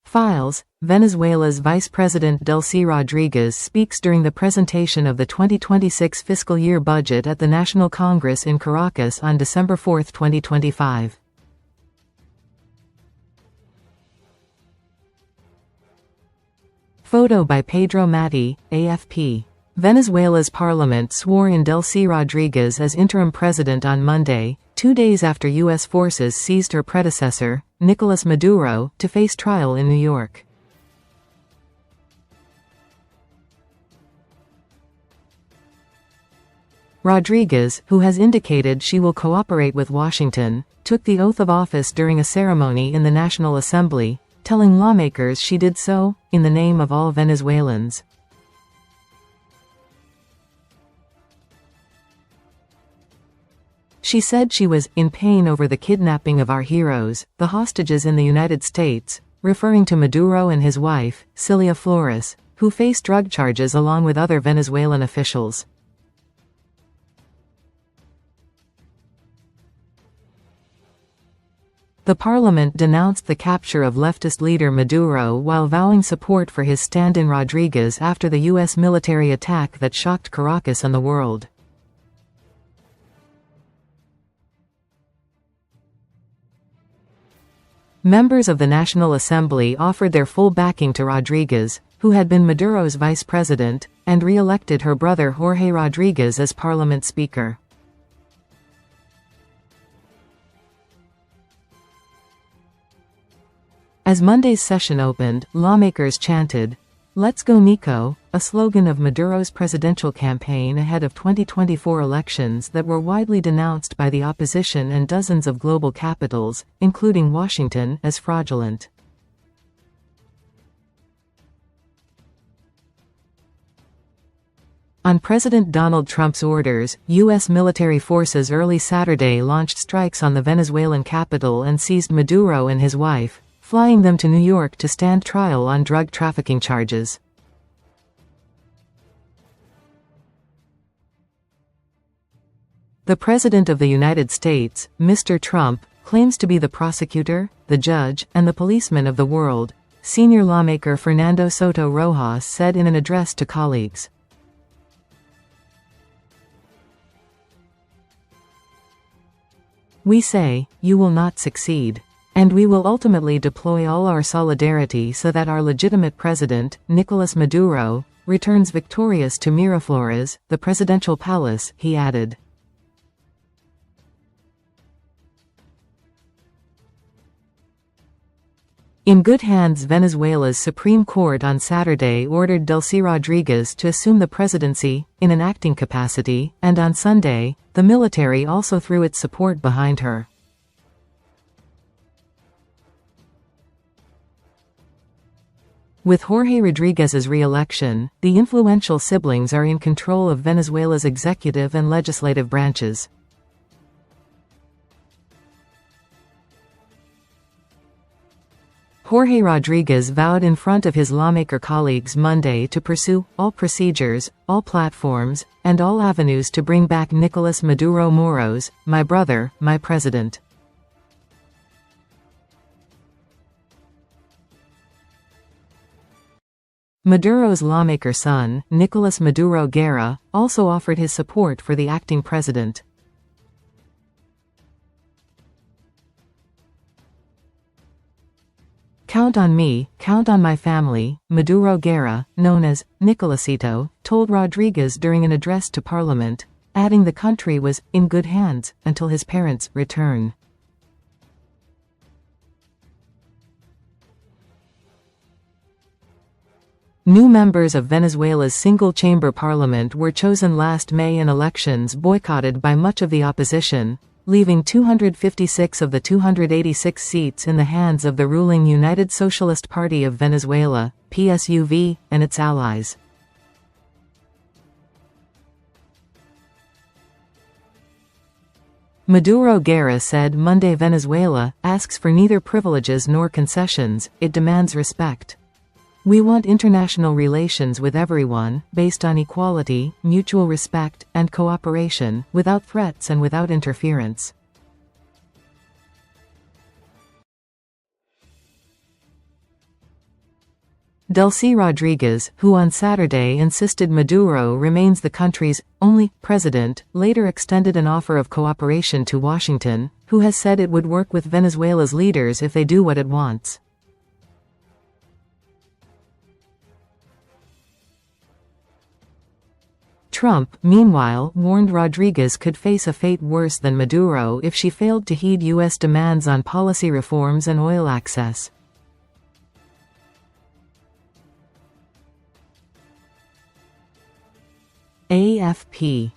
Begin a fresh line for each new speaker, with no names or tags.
Files. Venezuela's Vice President Delcy Rodriguez speaks during the presentation of the 2026 fiscal year budget at the National Congress in Caracas on December 4, 2025. Photo by Pedro MATTEY, AFP. Venezuela's parliament swore in Delcy Rodriguez as interim president on Monday, 2 days after U.S. forces seized her predecessor, Nicolas Maduro, to face trial in New York. Rodriguez, who has indicated she will cooperate with Washington, took the oath of office during a ceremony in the National Assembly, telling lawmakers she did so in the name of all Venezuelans. She said she was in pain over the kidnapping of our heroes, the hostages in the United States, referring to Maduro and his wife, Cilia Flores, who face drug charges along with other Venezuelan officials. The parliament denounced the capture of leftist leader Maduro while vowing support for his stand-in Rodriguez after the U.S. military attack that shocked Caracas and the world. Members of the National Assembly offered their full backing to Rodriguez, who had been Maduro's vice president, and re-elected her brother Jorge Rodriguez as parliament speaker. As Monday's session opened, lawmakers chanted, "Let's go Nico," a slogan of Maduro's presidential campaign ahead of 2024 elections that were widely denounced by the opposition and dozens of global capitals, including Washington, as fraudulent. On President Donald Trump's orders, U.S. military forces early Saturday launched strikes on the Venezuelan capital and seized Maduro and his wife, flying them to New York to stand trial on drug trafficking charges. The President of the United States, Mr. Trump, claims to be the prosecutor, the judge, and the policeman of the world, senior lawmaker Fernando Soto Rojas said in an address to colleagues. "We say, you will not succeed. And we will ultimately deploy all our solidarity so that our legitimate president, Nicolas Maduro, returns victorious to Miraflores, the presidential palace," he added. In good hands. Venezuela's Supreme Court on Saturday ordered Delcy Rodriguez to assume the presidency, in an acting capacity, and on Sunday, the military also threw its support behind her. With Jorge Rodriguez's re-election, the influential siblings are in control of Venezuela's executive and legislative branches. Jorge Rodriguez vowed in front of his lawmaker colleagues Monday to pursue all procedures, all platforms, and all avenues to bring back Nicolas Maduro Moros, my brother, my president. Maduro's lawmaker son, Nicolas Maduro Guerra, also offered his support for the acting president. "Count on me, count on my family," Maduro Guerra, known as Nicolasito, told Rodriguez during an address to Parliament, adding the country was in good hands until his parents' return. New members of Venezuela's single-chamber parliament were chosen last May in elections boycotted by much of the opposition, leaving 256 of the 286 seats in the hands of the ruling United Socialist Party of Venezuela, PSUV, and its allies. Maduro Guerra said Monday Venezuela asks for neither privileges nor concessions, it demands respect. "We want international relations with everyone, based on equality, mutual respect, and cooperation, without threats and without interference." Delcy Rodriguez, who on Saturday insisted Maduro remains the country's only president, later extended an offer of cooperation to Washington, who has said it would work with Venezuela's leaders if they do what it wants. Trump, meanwhile, warned Rodriguez could face a fate worse than Maduro if she failed to heed U.S. demands on policy reforms and oil access. AFP